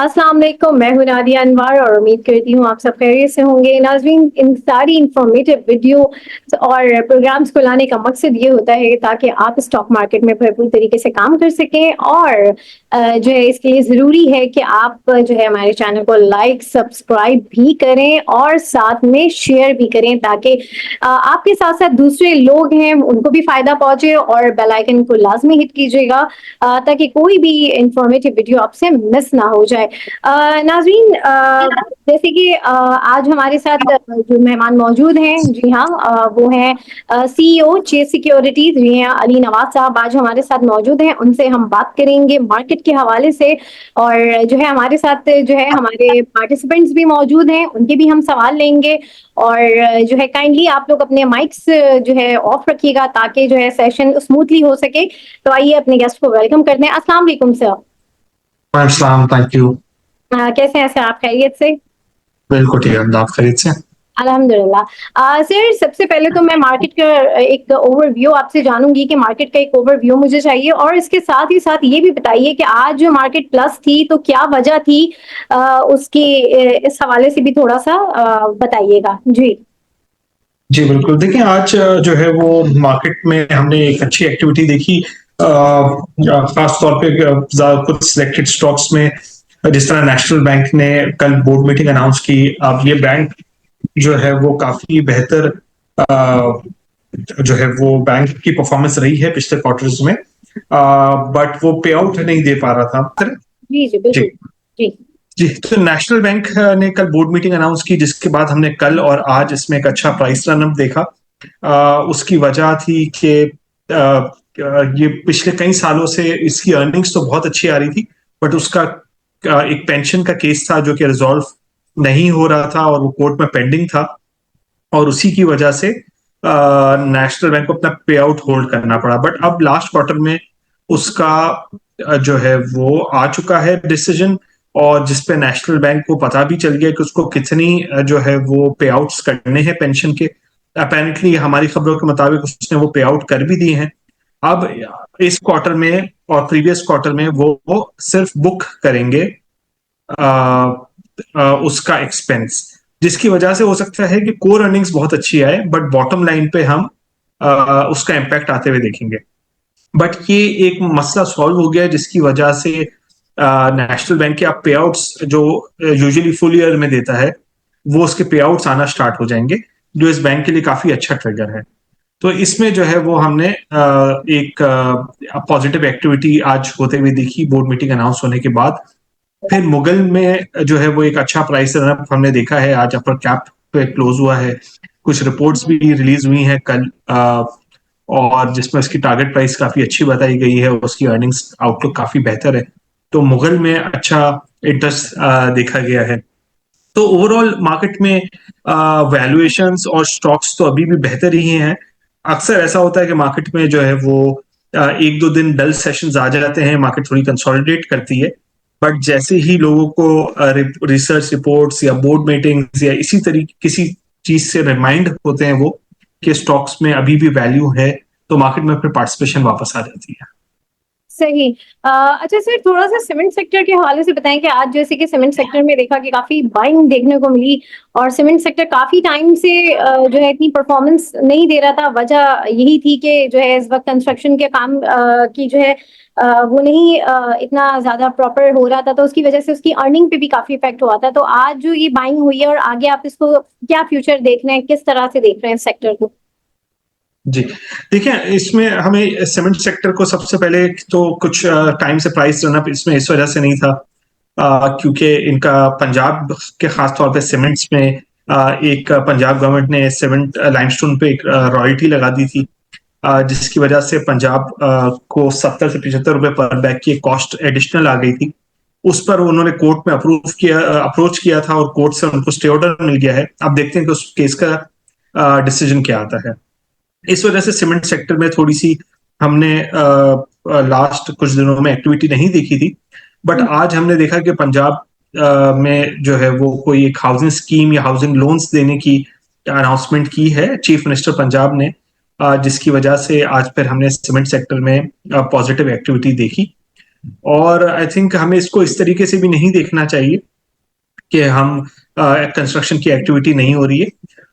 अस्सलाम वालेकुम, मैं हूं नादिया अनवर और उम्मीद करती हूँ आप सब खैरियत से होंगे। नाज़रीन, इन सारी इंफॉर्मेटिव वीडियो और प्रोग्राम्स को लाने का मकसद ये होता है ताकि आप स्टॉक मार्केट में भरपूर तरीके से काम कर सकें और जो है इसके लिए ज़रूरी है कि आप जो है हमारे चैनल को लाइक सब्सक्राइब भी करें और साथ में शेयर भी करें ताकि आपके साथ साथ दूसरे लोग हैं उनको भी फ़ायदा पहुंचे, और बेल आइकन को लाजमी हिट कीजिएगा ताकि कोई भी इंफॉर्मेटिव वीडियो आपसे मिस ना हो जाए। नाज़रीन, जैसे कि आज हमारे साथ जो मेहमान मौजूद हैं, जी हाँ, वो हैं सीईओ चेस सिक्योरिटीज, जी हाँ, अली नवाज साहब आज हमारे साथ मौजूद हैं। उनसे हम बात करेंगे मार्केट के हवाले से, और जो है हमारे साथ जो है हमारे पार्टिसिपेंट्स भी मौजूद हैं, उनके भी हम सवाल लेंगे। और जो है काइंडली आप लोग अपने माइक्स जो है ऑफ रखिएगा ताकि जो है सेशन स्मूथली हो सके। तो आइए अपने गेस्ट को वेलकम करते हैं। अस्सलाम वालेकुम सर। अस्सलाम, थैंक यू। कैसे हैं सर, आप खैरियत से? बिल्कुल ठीक है, आप खैरियत से? अल्हम्दुलिल्लाह। सर, सबसे पहले तो मैं मार्केट का एक ओवरव्यू आपसे जानूंगी कि मार्केट का एक ओवरव्यू मुझे चाहिए, और इसके साथ ही साथ ये भी बताइए कि आज जो मार्केट प्लस थी तो क्या वजह थी, उसकी इस हवाले से भी थोड़ा सा बताइएगा जी। जी बिल्कुल, देखिए आज जो है वो मार्केट में हमने एक अच्छी एक्टिविटी देखी, खास तौर पे कुछ सिलेक्टेड स्टॉक्स में, जिस तरह नेशनल बैंक ने कल बोर्ड मीटिंग अनाउंस की। अब ये बैंक जो है वो काफी बेहतर जो है वो बैंक की परफॉर्मेंस रही है पिछले क्वार्टर्स में, बट वो पे आउट नहीं दे पा रहा था। जी जी जी बिल्कुल। जी जी, तो नेशनल बैंक ने कल बोर्ड मीटिंग अनाउंस की, जिसके बाद हमने कल और आज इसमें एक अच्छा प्राइस रन अप देखा। उसकी वजह थी कि ये पिछले कई सालों से इसकी अर्निंग्स तो बहुत अच्छी आ रही थी, बट उसका एक पेंशन का केस था जो कि रिजॉल्व नहीं हो रहा था और वो कोर्ट में पेंडिंग था, और उसी की वजह से नेशनल बैंक को अपना पे आउट होल्ड करना पड़ा। बट अब लास्ट क्वार्टर में उसका जो है वो आ चुका है डिसीजन, और जिसपे नेशनल बैंक को पता भी चल गया कि उसको कितनी जो है वो पे आउट्स करने हैं पेंशन के। अपेरेंटली हमारी खबरों के मुताबिक उसने वो पे आउट कर भी दिए हैं। अब इस क्वार्टर में और प्रीवियस क्वार्टर में वो सिर्फ बुक करेंगे उसका एक्सपेंस, जिसकी वजह से हो सकता है कि कोर अर्निंग्स बहुत अच्छी आए, बट बॉटम लाइन पे हम उसका इम्पैक्ट आते हुए देखेंगे। बट ये एक मसला सॉल्व हो गया, जिसकी वजह से नेशनल बैंक के आप पे आउट्स जो यूजुअली फुल ईयर में देता है, वो उसके पे आउट्स आना स्टार्ट हो जाएंगे, जो इस बैंक के लिए काफी अच्छा ट्रिगर है। तो इसमें जो है वो हमने एक पॉजिटिव एक्टिविटी आज होते हुए देखी बोर्ड मीटिंग अनाउंस होने के बाद। फिर मुगल में जो है वो एक अच्छा प्राइस रनअप हमने देखा है, आज अपर कैप पे क्लोज हुआ है। कुछ रिपोर्ट्स भी रिलीज हुई हैं कल, और जिसमें उसकी टारगेट प्राइस काफी अच्छी बताई गई है, उसकी अर्निंग्स आउटलुक काफी बेहतर है। तो मुगल में अच्छा इंटरेस्ट देखा गया है। तो ओवरऑल मार्केट में वैल्यूएशंस और स्टॉक्स तो अभी भी बेहतर ही हैं। अक्सर ऐसा होता है कि मार्केट में जो है वो एक दो दिन डल सेशंस आ जाते हैं, मार्केट थोड़ी कंसोलिडेट करती है, बट जैसे ही लोगों को रिसर्च रिपोर्ट्स या बोर्ड मीटिंग्स या इसी तरीके किसी चीज से रिमाइंड होते हैं वो कि स्टॉक्स में अभी भी वैल्यू है, तो मार्केट में फिर पार्टिसिपेशन वापस आ जाती है। सही। अच्छा सर, थोड़ा सा सीमेंट सेक्टर के हवाले से बताएं कि आज जैसे कि सीमेंट सेक्टर में देखा कि काफी बाइंग देखने को मिली, और सीमेंट सेक्टर काफी टाइम से जो है इतनी परफॉर्मेंस नहीं दे रहा था। वजह यही थी कि जो है इस वक्त कंस्ट्रक्शन के काम की जो है वो नहीं इतना ज्यादा प्रॉपर हो रहा था, तो उसकी वजह से उसकी अर्निंग पे भी काफी इफेक्ट हुआ था। तो आज जो ये बाइंग हुई है और आगे आप इसको क्या फ्यूचर देख रहे हैं, किस तरह से देख रहे हैं सेक्टर को? जी, देखिए इसमें हमें सीमेंट सेक्टर को सबसे पहले तो कुछ टाइम से प्राइस रन अप इसमें इस वजह से नहीं था, क्योंकि इनका पंजाब के खास तौर पे सीमेंट्स में एक पंजाब गवर्नमेंट ने सीमेंट लाइमस्टोन पे एक रॉयल्टी लगा दी थी, जिसकी वजह से पंजाब को 70 से 75 रुपए पर बैग की कॉस्ट एडिशनल आ गई थी। उस पर उन्होंने कोर्ट में अप्रोच किया था, और कोर्ट से उनको स्टे ऑर्डर मिल गया है। अब देखते हैं कि उस केस का डिसीजन क्या आता है। इस वजह से सीमेंट सेक्टर में थोड़ी सी हमने लास्ट कुछ दिनों में एक्टिविटी नहीं देखी थी, बट आज हमने देखा कि पंजाब में जो है वो कोई एक हाउसिंग स्कीम या हाउसिंग लोन्स देने की अनाउंसमेंट की है चीफ मिनिस्टर पंजाब ने, जिसकी वजह से आज फिर हमने सीमेंट सेक्टर में पॉजिटिव एक्टिविटी देखी। और आई थिंक हमें इसको इस तरीके से भी नहीं देखना चाहिए कि हम कंस्ट्रक्शन की एक्टिविटी नहीं हो रही है।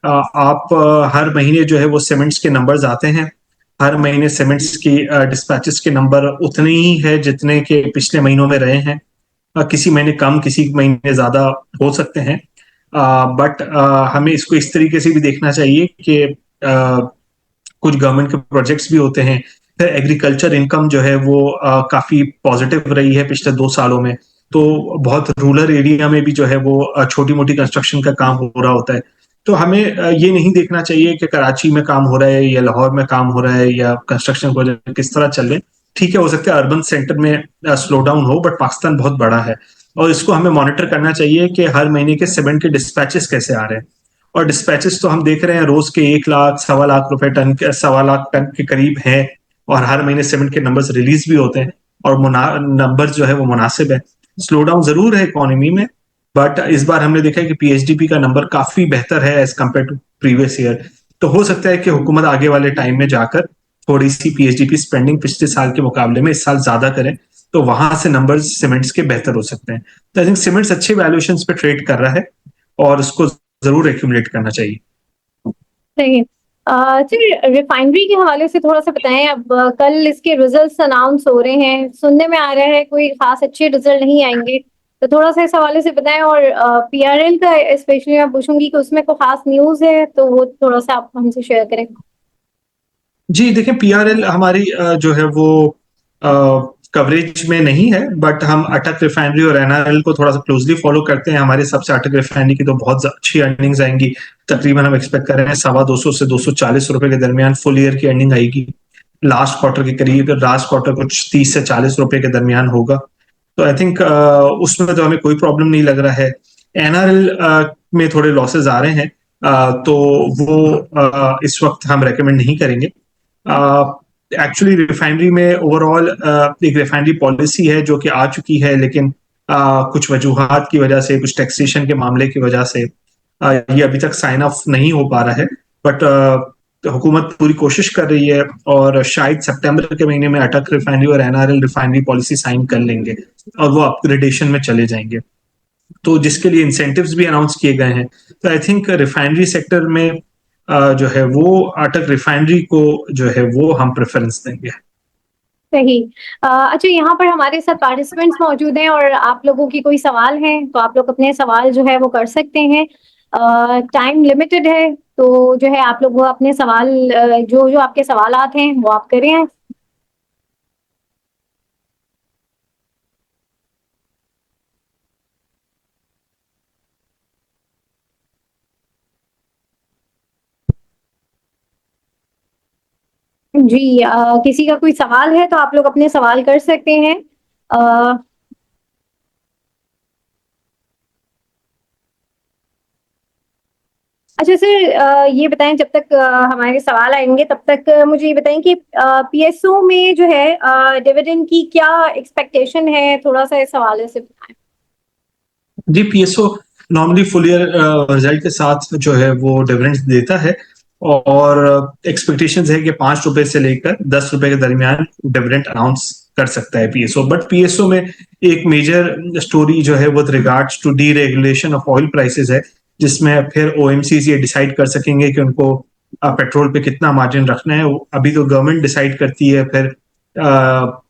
आप हर महीने जो है वो सीमेंट्स के नंबर्स आते हैं, हर महीने सीमेंट्स की डिस्पैचेस के नंबर उतने ही है जितने के पिछले महीनों में रहे हैं। किसी महीने कम, किसी महीने ज्यादा हो सकते हैं, बट हमें इसको इस तरीके से भी देखना चाहिए कि कुछ गवर्नमेंट के प्रोजेक्ट्स भी होते हैं। फिर एग्रीकल्चर इनकम जो है वो काफी पॉजिटिव रही है पिछले 2 सालों में। तो बहुत रूरल एरिया में भी जो है वो छोटी मोटी कंस्ट्रक्शन का काम हो रहा होता है। तो हमें ये नहीं देखना चाहिए कि कराची में काम हो रहा है या लाहौर में काम हो रहा है या कंस्ट्रक्शन प्रोजेक्ट किस तरह चल रहे हैं। ठीक है, हो सकता है अर्बन सेंटर में स्लो डाउन हो, बट पाकिस्तान बहुत बड़ा है और इसको हमें मॉनिटर करना चाहिए कि हर महीने के सीमेंट के डिस्पैचेस कैसे आ रहे हैं। और डिस्पैचेस तो हम देख रहे हैं रोज के 1 लाख, 1.25 लाख रुपए टन के, 1.25 लाख टन के करीब है। और हर महीने सीमेंट के नंबर्स रिलीज भी होते हैं और नंबर जो है वो मुनासिब है। स्लो डाउन जरूर है इकोनॉमी में, बट इस बार हमने देखा है कि पीएचडीपी का नंबर काफी बेहतर है as compared to previous year. तो हो सकता है कि हुकूमत आगे वाले टाइम में जाकर थोड़ी सी पीएचडीपी स्पेंडिंग पिछले साल के मुकाबले में इस साल ज्यादा करें, तो वहां से नंबर्स सीमेंट्स के बेहतर हो सकते हैं। तो आई थिंक सीमेंट्स अच्छे वैल्यूएशन पे ट्रेड कर रहा है और उसको जरूर एक्यूमुलेट करना चाहिए। सही। सर, रिफाइनरी के हवाले से थोड़ा सा बताएं। अब कल इसके रिजल्ट्स अनाउंस हो रहे हैं, सुनने में आ रहा है कोई खास अच्छे रिजल्ट नहीं आएंगे, तो थोड़ा सा इस हवाले से बताएं। और पीआरएल का स्पेशली मैं पूछूंगी कि उसमें कोई खास न्यूज़ है तो वो थोड़ा सा आप हमसे शेयर करें। जी देखिए, पीआरएल हमारी जो है वो कवरेज में नहीं है, बट हम अटक रिफाइनरी और एनआरएल को थोड़ा सा क्लोजली फॉलो करते हैं। हमारे हिसाब से अटक रिफाइनरी की तो बहुत अच्छी अर्निंग्स आएंगी। तकरीबन हम एक्सपेक्ट कर रहे हैं 250 से 240 रुपए के दरमियान फुल ईयर की अर्निंग आएगी। लास्ट क्वार्टर के करीब, लास्ट क्वार्टर कुछ 30 से 40 रुपए के दरमियान होगा। तो आई थिंक उसमें तो हमें कोई प्रॉब्लम नहीं लग रहा है। एनआरएल में थोड़े लॉसेज आ रहे हैं, तो वो इस वक्त हम रेकमेंड नहीं करेंगे। एक्चुअली रिफाइनरी में ओवरऑल एक रिफाइनरी पॉलिसी है जो कि आ चुकी है, लेकिन कुछ वजूहात की वजह से, कुछ टैक्सेशन के मामले की वजह से ये अभी तक साइन ऑफ नहीं हो पा रहा है। बट हुकूमत पूरी कोशिश कर रही है और शायद सितंबर के महीने में अटक रिफाइनरी और एनआरएल रिफाइनरी पॉलिसी साइन कर लेंगे और वो अपग्रेडेशन में चले जाएंगे, तो जिसके लिए इंसेंटिव्स भी अनाउंस किए गए हैं। तो आई थिंक रिफाइनरी सेक्टर में जो है वो अटक रिफाइनरी को जो है वो हम प्रेफरेंस देंगे। सही। अच्छा, यहाँ पर हमारे साथ पार्टिसिपेंट्स मौजूद हैं और आप लोगों की कोई सवाल है तो आप लोग अपने सवाल जो है वो कर सकते हैं। टाइम लिमिटेड है, तो जो है आप लोग वो अपने सवाल जो जो आपके सवालात हैं वो आप करें। जी, किसी का कोई सवाल है तो आप लोग अपने सवाल कर सकते हैं। अ, अच्छा सर, ये बताएं जब तक हमारे सवाल आएंगे तब तक मुझे ये बताएं कि पीएसओ में जो है डिविडेंड की क्या एक्सपेक्टेशन है, थोड़ा सा इस हवाले से बताएं। जी, PSO normally full year result के साथ जो है वो डिविडेंड्स देता है और एक्सपेक्टेशंस है कि 5 रुपए से लेकर 10 रुपए के दरमियान डिविडेंड अनाउंस कर सकता है पीएसओ। बट पीएसओ में एक मेजर स्टोरी जो है with regards to deregulation of oil prices है, जिसमें फिर ओएमसीज ये डिसाइड कर सकेंगे कि उनको पेट्रोल पे कितना मार्जिन रखना है। अभी तो गवर्नमेंट डिसाइड करती है, फिर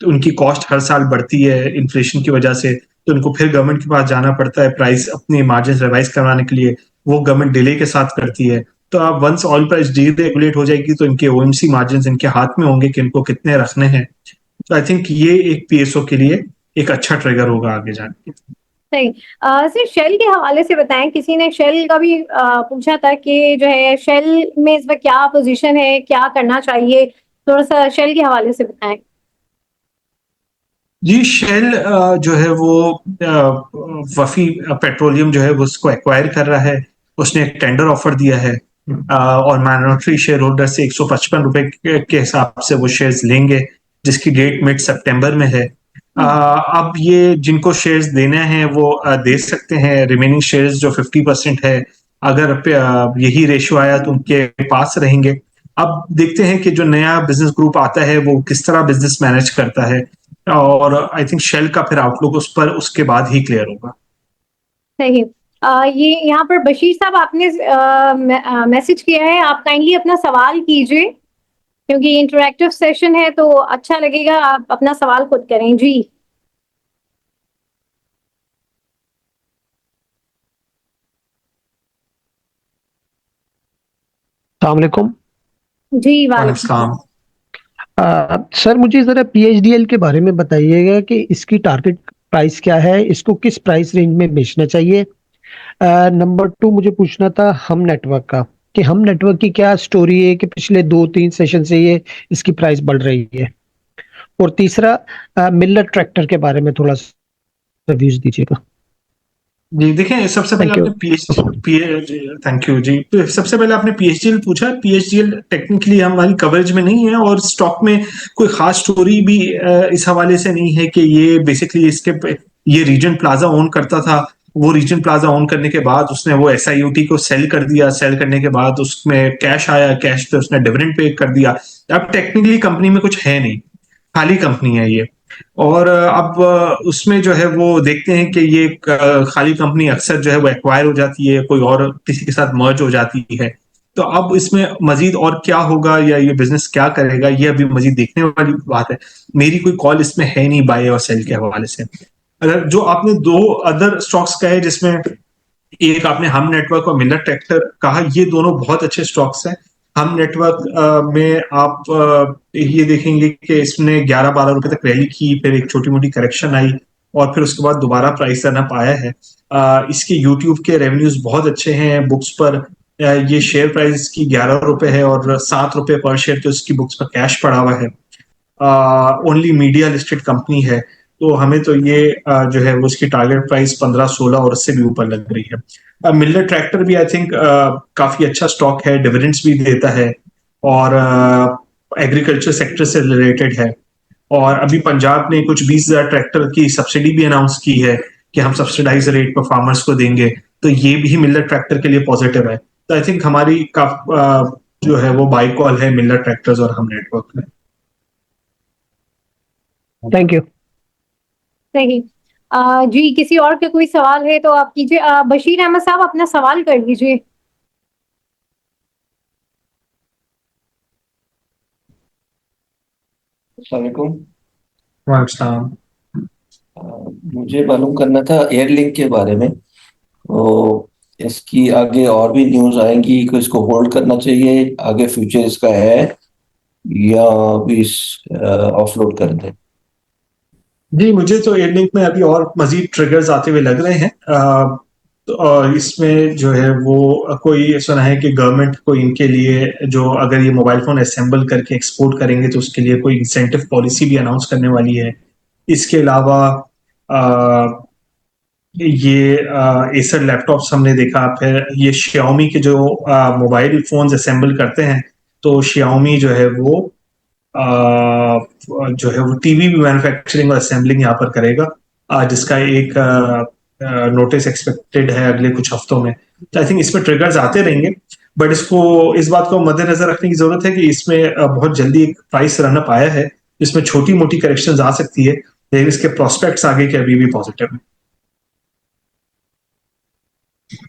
उनकी कॉस्ट हर साल बढ़ती है इन्फ्लेशन की वजह से, तो उनको फिर गवर्नमेंट के पास जाना पड़ता है प्राइस अपनी मार्जिन रिवाइज करवाने के लिए। वो गवर्नमेंट डिले के साथ करती है। तो अब once oil price deregulate हो जाएगी तो इनके ओएमसी मार्जिन इनके हाथ में होंगे कि इनको कितने रखने हैं। तो आई थिंक ये एक पीएसओ के लिए एक अच्छा ट्रिगर होगा आगे जाके। सही। सर, शेल के हवाले से बताएं। किसी ने शेल का भी पूछा था कि जो है शेल में इस वक्त क्या पोजीशन है, क्या करना चाहिए, थोड़ा सा शेल के हवाले से बताएं। जी, शेल जो है वो वफी पेट्रोलियम जो है वो उसको एक्वायर कर रहा है। उसने एक टेंडर ऑफर दिया है और माइनॉरिटी शेयर होल्डर से 155 रुपए के हिसाब से वो शेयर्स लेंगे, जिसकी डेट मिड सितंबर में है। अब ये जिनको शेयर्स देने हैं वो दे सकते हैं। रिमेनिंग शेयर्स जो 50% है, अगर यही रेशियो आया तो उनके पास रहेंगे। अब देखते हैं कि जो नया बिजनेस ग्रुप आता है वो किस तरह बिजनेस मैनेज करता है। और आई थिंक शेल का फिर आउटलुक उस पर उसके बाद ही क्लियर होगा। सही। ये यहाँ पर बशीर साहब आपने मैसेज किया है, आप काइंडली अपना सवाल कीजिए, क्योंकि इंटरैक्टिव सेशन है तो अच्छा लगेगा, आप अपना सवाल खुद करें जी। अस्सलाम वालेकुम। जी वालेकुम वालेकुम। सलाम। सर मुझे ज़रा पीएचडीएल के बारे में बताइएगा कि इसकी टारगेट प्राइस क्या है, इसको किस प्राइस रेंज में बेचना चाहिए। नंबर टू, मुझे पूछना था हम नेटवर्क का, कि हम नेटवर्क की क्या स्टोरी है कि पिछले 2-3 सेशन से ये इसकी प्राइस बढ़ रही है। और तीसरा, मिलर ट्रैक्टर के बारे में थोड़ा सा रिव्यूज दीजिएगा। जी देखिए, सबसे पहले थैंक यू। आपने थैंक यू जी। तो सबसे पहले आपने पीएचडीएल पूछा। पीएचडीएल टेक्निकली हमारी कवरेज में नहीं है और स्टॉक में कोई खास स्टोरी भी इस हवाले से नहीं है कि ये बेसिकली ये रीजन प्लाजा ओन करता था। वो रीजन प्लाजा ओन करने के बाद उसने वो एसआईयूटी को सेल कर दिया। सेल करने के बाद उसमें कैश आया, कैश पे उसने डिविडेंड पे कर दिया। अब टेक्निकली कंपनी में कुछ है नहीं, खाली कंपनी है ये। और अब उसमें जो है वो देखते हैं कि ये खाली कंपनी अक्सर जो है वो एक्वायर हो जाती है, कोई और किसी के साथ मर्ज हो जाती है। तो अब इसमें मजीद और क्या होगा या ये बिजनेस क्या करेगा, ये अभी मजीद देखने वाली बात है। मेरी कोई कॉल इसमें है नहीं बाय और सेल के हवाले से। अगर जो आपने दो अदर स्टॉक्स कहे, जिसमें एक आपने हम नेटवर्क और मिलर ट्रैक्टर कहा, ये दोनों बहुत अच्छे स्टॉक्स हैं। हम नेटवर्क में आप ये देखेंगे कि इसने 11-12 रुपए तक रैली की, फिर एक छोटी मोटी करेक्शन आई और फिर उसके बाद दोबारा प्राइस रन अप आया है। इसके यूट्यूब के रेवेन्यूज बहुत अच्छे हैं। बुक्स पर ये शेयर प्राइस की 11 रुपए है और 7 रुपए पर शेयर तो इसकी बुक्स पर कैश पड़ा हुआ है। ओनली मीडिया लिस्टेड कंपनी है। तो हमें तो ये जो है वो उसकी टारगेट प्राइस 15-16 और उससे भी ऊपर लग रही है। मिलर ट्रैक्टर भी आई थिंक काफी अच्छा स्टॉक है, डिविडेंड्स भी देता है और एग्रीकल्चर सेक्टर से रिलेटेड है। और अभी पंजाब ने कुछ 20,000 ट्रैक्टर की सब्सिडी भी अनाउंस की है कि हम सब्सिडाइज रेट पर फार्मर्स को देंगे। तो ये भी मिलर ट्रैक्टर के लिए पॉजिटिव है। तो आई थिंक हमारी जो है वो बाई कॉल है मिलर ट्रैक्टर्स और हम नेटवर्क में। Thank you. सही। जी, किसी और का कोई सवाल है तो आप कीजिए। बशीर अहमद साहब अपना सवाल कर लीजिए। वालेकुम। वालेकुम। मुझे मालूम करना था एयरलिंक के बारे में। तो इसकी आगे और भी न्यूज़ आएंगी, को इसको होल्ड करना चाहिए, आगे फ्यूचर इसका है, या अभी ऑफलोड कर दें? जी, मुझे तो एयरलिंक में अभी और मजीद ट्रिगर्स आते हुए लग रहे हैं। और इसमें जो है वो कोई सुना है कि गवर्नमेंट को इनके लिए, जो अगर ये मोबाइल फोन असेंबल करके एक्सपोर्ट करेंगे तो उसके लिए कोई इंसेंटिव पॉलिसी भी अनाउंस करने वाली है। इसके अलावा ये एसर लैपटॉप्स हमने देखा। फिर ये Xiaomi के जो मोबाइल फोन्स असेंबल करते हैं, तो Xiaomi जो है वो जो है वो टीवी भी मैन्युफैक्चरिंग और असेंबलिंग यहाँ पर करेगा, जिसका एक नोटिस एक्सपेक्टेड है अगले कुछ हफ्तों में। तो आई थिंक इसमें ट्रिगर्स आते रहेंगे, बट इसको इस बात को मद्देनजर रखने की जरूरत है कि इसमें बहुत जल्दी एक प्राइस रन अप आया है, जिसमें छोटी मोटी करेक्शन आ सकती है, लेकिन इसके प्रोस्पेक्ट्स आगे के अभी भी पॉजिटिव है।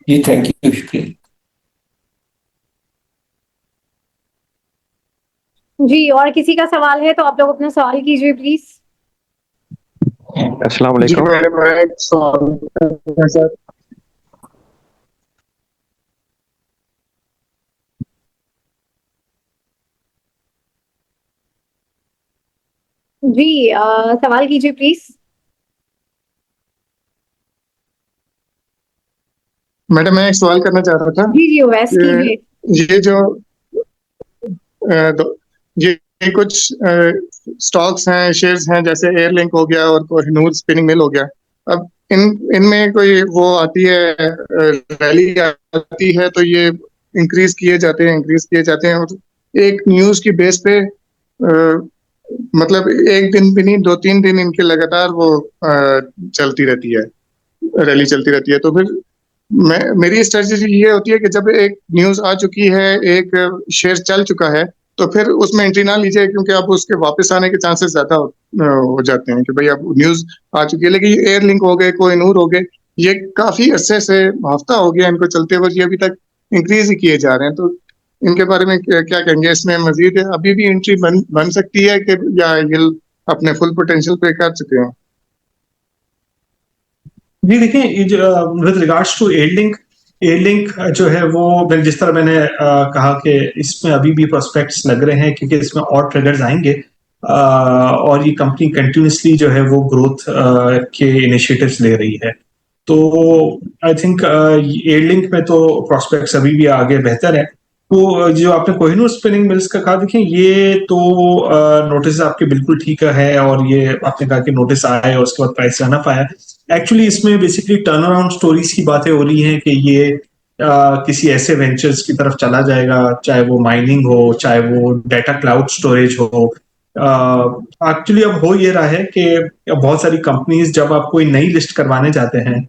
जी थैंक यू, शुक्रिया। जी, और किसी का सवाल है तो आप लोग अपना सवाल कीजिए प्लीज। अस्सलाम जी वालेकुम। मैं एक सवाल है सर। जी, सवाल कीजिए प्लीज। मैडम मैं एक सवाल करना चाह रहा था जी जी, ओवैस कीजिए। कि ये जो ये कुछ स्टॉक्स हैं, शेयर्स हैं, जैसे एयरलिंक हो गया और कोहिनूर स्पिनिंग मिल हो गया। अब इनमें कोई वो आती है, रैली आती है तो ये इंक्रीज किए जाते हैं और एक न्यूज की बेस पे मतलब एक दिन भी नहीं, 2-3 दिन इनके लगातार वो चलती रहती है, रैली चलती रहती है। तो फिर मेरी स्ट्रेटजी ये होती है कि जब एक न्यूज आ चुकी है, एक शेयर चल चुका है, तो फिर उसमें एंट्री ना लीजिए, क्योंकि आप उसके वापस आने के चांसेस ज्यादा हो जाते हैं कि भाई अब न्यूज आ चुकी है। लेकिन एयर लिंक हो गए, कोहिनूर हो गए, ये काफी अरसे से, हफ्ता हो गया इनको चलते हुए, ये अभी तक इंक्रीज ही किए जा रहे हैं। तो इनके बारे में क्या कहेंगे? इसमें मजीद अभी भी एंट्री बन सकती है कि, या ये अपने फुल पोटेंशियल पे कर चुके हैं? जी देखिए, विद रिगार्ड्स टू एयरलिंक जो है वो, जिस तरह मैंने कहा कि इसमें अभी भी प्रोस्पेक्ट्स लग रहे हैं, क्योंकि इसमें और ट्रिगर्स आएंगे, और ये कंपनी कंटिन्यूसली जो है वो ग्रोथ के इनिशिएटिव्स ले रही है। तो आई थिंक एयरलिंक में तो प्रोस्पेक्ट्स अभी भी आगे बेहतर है। तो जो आपने कोहिनूर स्पिनिंग मिल्स का कहा, देखिए ये तो नोटिस आपके बिल्कुल ठीक है, और ये आपने कहा कि नोटिस आया और उसके बाद प्राइस रहना पाया। एक्चुअली इसमें बेसिकली टर्न अराउंड स्टोरीज की बातें हो रही हैं कि ये किसी ऐसे वेंचर्स की तरफ चला जाएगा, चाहे वो माइनिंग हो, चाहे वो डाटा क्लाउड स्टोरेज हो। एक्चुअली अब हो ये रहा है कि बहुत सारी कंपनीज जब आप कोई नई लिस्ट करवाने जाते हैं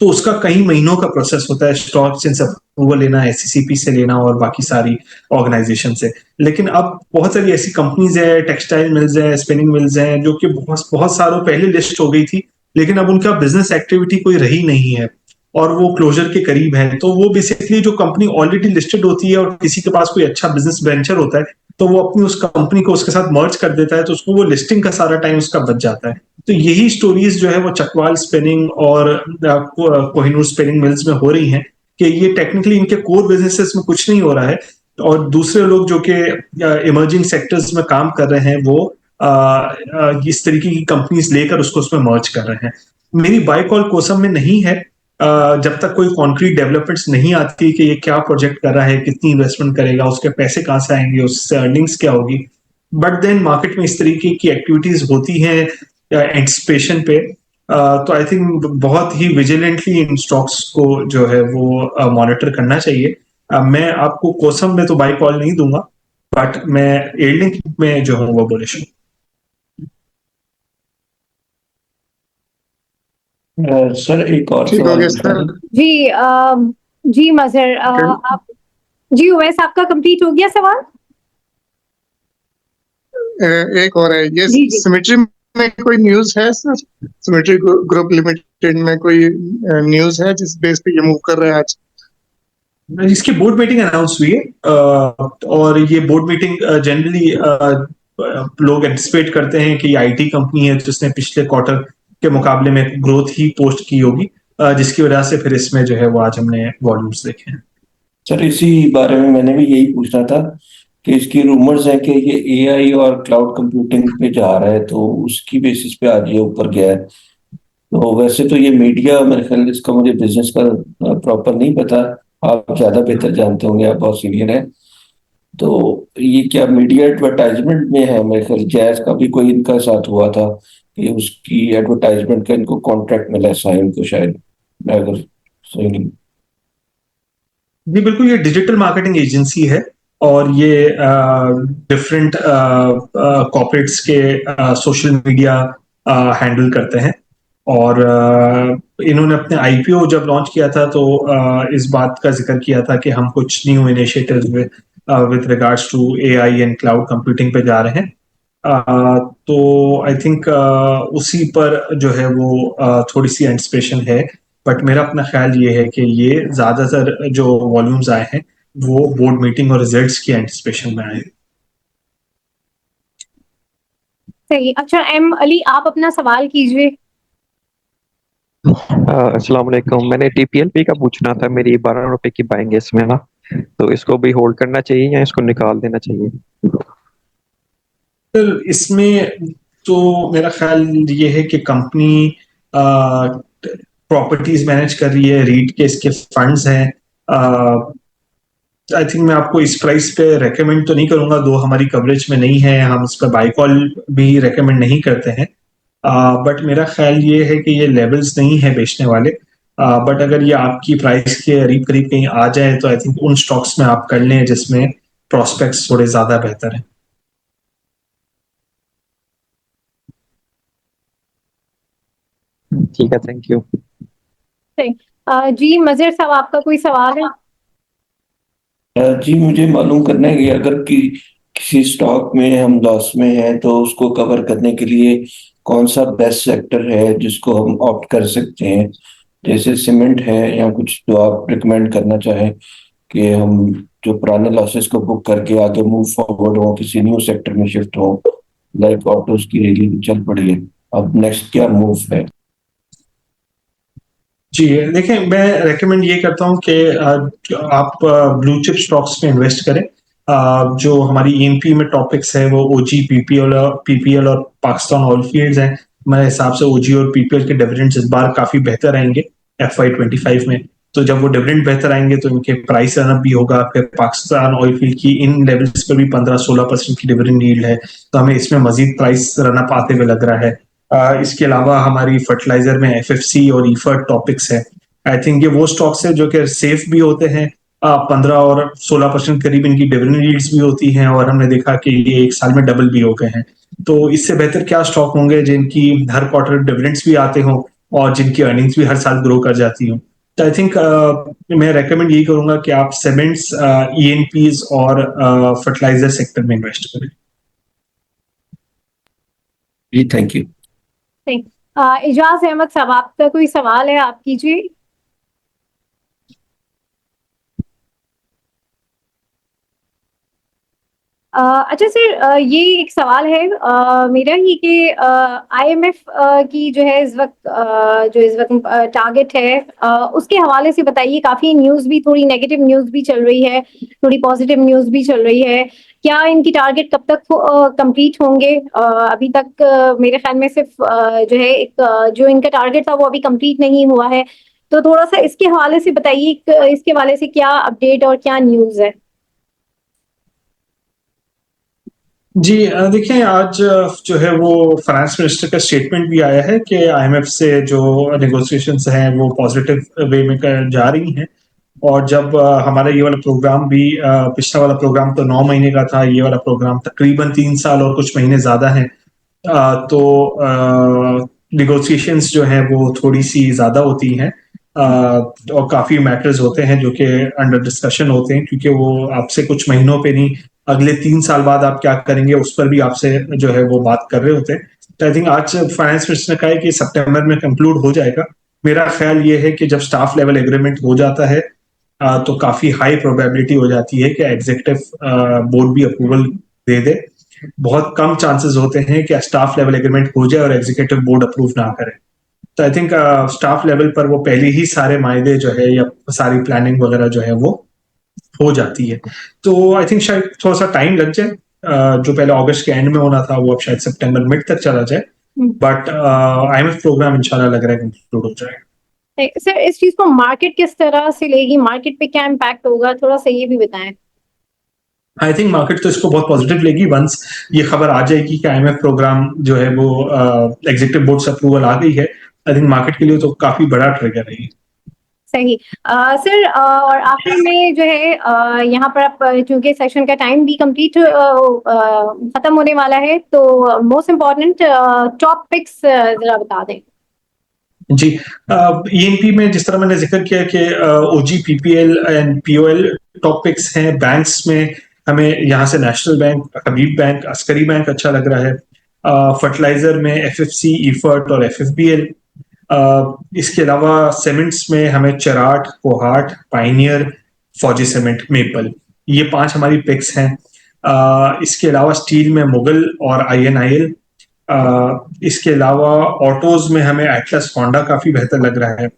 तो उसका कई महीनों का प्रोसेस होता है, स्टॉक सेंस अप्रूवल लेना, एससीसीपी से लेना और बाकी सारी ऑर्गेनाइजेशन से। लेकिन अब बहुत सारी ऐसी कंपनीज है, टेक्सटाइल मिल्स है, स्पिनिंग मिल्स हैं, जो कि बहुत बहुत सालों पहले लिस्ट हो गई थी, लेकिन अब उनका बिजनेस एक्टिविटी कोई रही नहीं है और वो क्लोजर के करीब है। तो वो बेसिकली जो कंपनी ऑलरेडी लिस्टेड होती है और किसी के पास कोई अच्छा बिजनेस वेंचर होता है, तो वो अपनी उस कंपनी को उसके साथ मर्ज कर देता है, तो उसको वो लिस्टिंग का सारा टाइम उसका बच जाता है। तो यही स्टोरीज जो है वो चकवाल स्पिनिंग और कोहिनूर स्पिनिंग मिल्स में हो रही हैं, कि ये टेक्निकली इनके कोर बिजनेसेस में कुछ नहीं हो रहा है, और दूसरे लोग जो कि इमर्जिंग सेक्टर्स में काम कर रहे हैं वो इस तरीके की कंपनीज लेकर उसको उसमें मर्ज कर रहे हैं। मेरी बाय कॉल कोसम में नहीं है, जब तक कोई कॉन्क्रीट डेवलपमेंट्स नहीं आती कि ये क्या प्रोजेक्ट कर रहा है, कितनी इन्वेस्टमेंट करेगा, उसके पैसे कहाँ से आएंगे, उससे अर्निंग्स क्या होगी। बट देन मार्केट में इस तरीके की एक्टिविटीज होती हैं एंटिसिपेशन पे। तो आई थिंक बहुत ही विजिलेंटली इन स्टॉक्स को जो है वो मॉनिटर करना चाहिए। मैं आपको कोसम में तो बाई कॉल नहीं दूंगा, बट मैं एयरलिंक में जो हूँ वो बुलिश हूँ। सर एक और ठीक हो सवाल गया पूछना सर। था। जी जी मजहर, आप, जी उवैस, आपका कंप्लीट हो गया सवाल? एक और है, ये जी जी। सिमेट्री में कोई न्यूज है सर? सिमेट्री ग्रुप लिमिटेड में कोई न्यूज है जिस बेस पे ये मूव कर रहे हैं आज? इसकी बोर्ड मीटिंग अनाउंस हुई है, और ये बोर्ड मीटिंग जनरली लोग एंटिसिपेट करते हैं कि ये आईटी कंपनी है जिसने पिछले क्वार्टर के मुकाबले में ग्रोथ ही पोस्ट की होगी, जिसकी वजह से फिर इसमें जो है वो आज हमने वॉल्यूम्स देखे हैं। सर इसी बारे में मैंने भी यही पूछना था कि इसकी रूमर्स है कि ये एआई और क्लाउड कंप्यूटिंग पे जा रहा है, तो उसकी बेसिस पे आज ये ऊपर गया है। तो वैसे तो ये मीडिया, मेरे ख्याल इसका मुझे बिजनेस का प्रॉपर नहीं पता, आप ज्यादा बेहतर जानते होंगे, आप बहुत सीनियर हैं। तो ये क्या मीडिया एडवर्टाइजमेंट में है? मेरे ख्याल जैज का भी कोई इनका साथ हुआ था कि उसकी एडवर्टाइजमेंट का इनको कॉन्ट्रैक्ट मिला है साइन को, शायद, मैं अगर सही नहीं। जी बिल्कुल, ये डिजिटल मार्केटिंग एजेंसी है और ये डिफरेंट कॉर्पोरेट्स के सोशल मीडिया हैंडल करते हैं। और इन्होंने अपने आईपीओ जब लॉन्च किया था तो इस बात का जिक्र किया था कि हम कुछ new initiatives with regards to AI and cloud computing पे जा रहे हैं। तो आई थिंक उसी पर जो है वो थोड़ी सी एंटिसिपेशन है। बट मेरा अपना ख्याल ये है कि ये ज्यादातर जो वॉल्यूम्स आए हैं वो बोर्ड मीटिंग और रिजल्ट्स की एंटिसिपेशन में आए हैं। सही। अच्छा एम अली, आप अपना सवाल कीजिए। अस्सलाम वालेकुम। मैंने टीपीएलपी का पूछना था, मेरी 12 रुपए की बाइंग है इसमें ना, तो इसको भी होल्ड करना चाहिए या इसको निकाल देना चाहिए? सर इसमें तो मेरा ख्याल ये है कि कंपनी प्रॉपर्टीज मैनेज कर रही है, रीट के इसके फंड्स हैं। आई थिंक मैं आपको इस प्राइस पे रेकमेंड तो नहीं करूंगा, दो हमारी कवरेज में नहीं है, हम इस पर बाई कॉल भी रेकमेंड नहीं करते हैं। बट मेरा ख्याल ये है कि ये लेवल्स नहीं है बेचने वाले। बट अगर ये आपकी प्राइस के करीब करीब कहीं आ जाए तो आई थिंक उन स्टॉक्स में आप कर लें जिसमें प्रोस्पेक्ट्स थोड़े ज्यादा बेहतर हैं। ठीक है, थैंक यू। सही। जी मजहर साहब, आपका कोई सवाल है? जी मुझे मालूम करना है कि अगर किसी स्टॉक में हम लॉस में हैं तो उसको कवर करने के लिए कौन सा बेस्ट सेक्टर है जिसको हम ऑप्ट कर सकते हैं, जैसे सीमेंट है या कुछ जो आप रिकमेंड करना चाहें कि हम जो पुराने लॉसेस को बुक करके आगे मूव फॉरवर्ड हो, किसी न्यू सेक्टर में शिफ्ट हो। लाइक ऑटोज की रैली चल पड़ी है, अब नेक्स्ट क्या मूव है? जी देखिए, मैं रेकमेंड ये करता हूँ कि आप ब्लू चिप स्टॉक्स में इन्वेस्ट करें। जो हमारी ईएनपी में टॉपिक्स है वो ओजी, पीपीएल और पाकिस्तान ऑयल फील्ड्स हैं। मेरे हिसाब से ओजी और पीपीएल के डिविडेंड्स इस बार काफी बेहतर आएंगे FY 25 में। तो जब वो डिविडेंड बेहतर आएंगे तो इनके प्राइस रन अप भी होगा। फिर पाकिस्तान ऑयल फील्ड की इन लेवल्स पर भी 15-16% की डिविडेंड यील्ड है, तो हमें इसमें मजीद प्राइस रन अप आते हुए लग रहा है। इसके अलावा हमारी फर्टिलाइजर में एफएफसी और ईफर्ट टॉपिक्स है। आई थिंक ये वो स्टॉक्स है जो कि सेफ भी होते हैं। 15 और 16% करीब इनकी डिविडेंड यील्ड्स भी होती हैं, और हमने देखा कि ये एक साल में डबल भी हो गए हैं। तो इससे बेहतर क्या स्टॉक होंगे जिनकी हर क्वार्टर डिविडेंड्स भी आते हों और जिनकी अर्निंग्स भी हर साल ग्रो कर जाती हों। तो आई थिंक मैं रेकमेंड यही करूंगा कि आप सीमेंट्स, ईएनपीज और फर्टिलाइजर सेक्टर में इन्वेस्ट करें। जी थैंक यू। इजाज अहमद साहब, आपका कोई सवाल है, आप कीजिए। अच्छा सर, ये एक सवाल है मेरा ही कि IMF की जो है इस वक्त टारगेट है, उसके हवाले से बताइए। काफी न्यूज़ भी, थोड़ी नेगेटिव न्यूज़ भी चल रही है, थोड़ी पॉजिटिव न्यूज़ भी चल रही है। क्या इनकी टारगेट कब तक कंप्लीट होंगे? अभी तक मेरे ख्याल में सिर्फ जो है जो इनका टारगेट था वो अभी कंप्लीट नहीं हुआ है। तो थोड़ा सा इसके हवाले से बताइए, इसके हवाले से क्या अपडेट और क्या न्यूज़ है? जी देखिए, आज जो है वो फाइनेंस मिनिस्टर का स्टेटमेंट भी आया है कि IMF से जो नेगोशिएशंस हैं वो पॉजिटिव वे में जा रही हैं। और जब हमारा ये वाला प्रोग्राम भी, पिछला वाला प्रोग्राम तो 9 महीने का था, ये वाला प्रोग्राम तकरीबन 3 साल और कुछ महीने ज्यादा हैं। तो निगोशिएशंस जो हैं वो थोड़ी सी ज्यादा होती हैं, और काफी मैटर्स होते हैं जो कि अंडर डिस्कशन होते हैं, क्योंकि वो आपसे कुछ महीनों पे नहीं, अगले 3 साल बाद आप क्या करेंगे उस पर भी आपसे जो है वो बात कर रहे होते हैं। तो आई थिंक आज फाइनेंस मिनिस्टर ने कहा है कि सितंबर में कंक्लूड हो जाएगा। मेरा ख्याल ये है कि जब स्टाफ लेवल एग्रीमेंट हो जाता है, तो काफी हाई प्रोबेबिलिटी हो जाती है कि एग्जीक्यूटिव बोर्ड भी अप्रूवल दे दे। बहुत कम चांसेस होते हैं कि स्टाफ लेवल एग्रीमेंट हो जाए और एग्जीक्यूटिव बोर्ड अप्रूव ना करे। तो आई थिंक स्टाफ लेवल पर वो पहले ही सारे मायदे जो है या सारी प्लानिंग वगैरह जो है वो हो जाती है। तो आई थिंक शायद थोड़ा सा टाइम लग जाए। जो पहले अगस्त के एंड में होना था वो अब शायद सितंबर मिड तक चला जाए। बट IMF प्रोग्राम इंशाल्लाह लग रहा है कंक्लूड हो जाएगा। सर, इस चीज को मार्केट किस तरह से लेगी? मार्केट पे क्या इम्पैक्ट होगा, थोड़ा सा ये भी बताएं। आई थिंक मार्केट तो इसको बहुत पॉजिटिव लेगी वंस ये खबर आ जाएगी कि IMF प्रोग्राम जो है वो एग्जीक्यूटिव बोर्ड से अप्रूवल आ गई है। आई थिंक मार्केट के लिए तो काफी बड़ा ट्रिगर है ये। सही। सर, और आखिर में जो है यहाँ पर आप, चूंकि सेशन का टाइम भी कंप्लीट खत्म होने वाला है, तो मोस्ट इम्पोर्टेंट टॉप पिक्स जरा बता दें। जी, ENP में जिस तरह मैंने जिक्र किया कि OG, PPL and POL topics हैं। बैंक्स में हमें यहाँ से नेशनल बैंक, हबीब बैंक, अस्करी बैंक अच्छा लग रहा है। फर्टिलाइजर में FFC, ईफर्ट और FFBL। इसके अलावा सीमेंट्स में हमें चराट, कोहाट, पाइनियर, फौजी सीमेंट, मेपल, ये 5 हमारी पिक्स हैं। इसके अलावा स्टील में मुगल और INIL। इसके अलावा ऑटोज में हमें एटलस होंडा काफी बेहतर लग रहा है।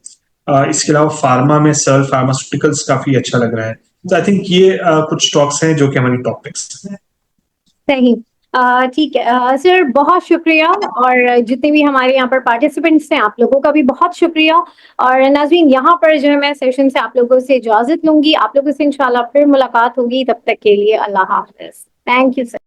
इसके अलावा फार्मा में सर्ल फार्मास्यूटिकल्स काफी अच्छा लग रहा है। तो आई थिंक ये कुछ स्टॉक्स हैं जो कि हमारी टॉप पिक्स हैं। सही। ठीक है सर, बहुत शुक्रिया। और जितने भी हमारे यहाँ पर पार्टिसिपेंट्स हैं, आप लोगों का भी बहुत शुक्रिया। और नाज़रीन, यहाँ पर जो है मैं सेशन से आप लोगों से इजाजत लूंगी। आप लोगों से इंशाल्लाह फिर मुलाकात होगी। तब तक के लिए अल्लाह हाफिज। Thank you sir.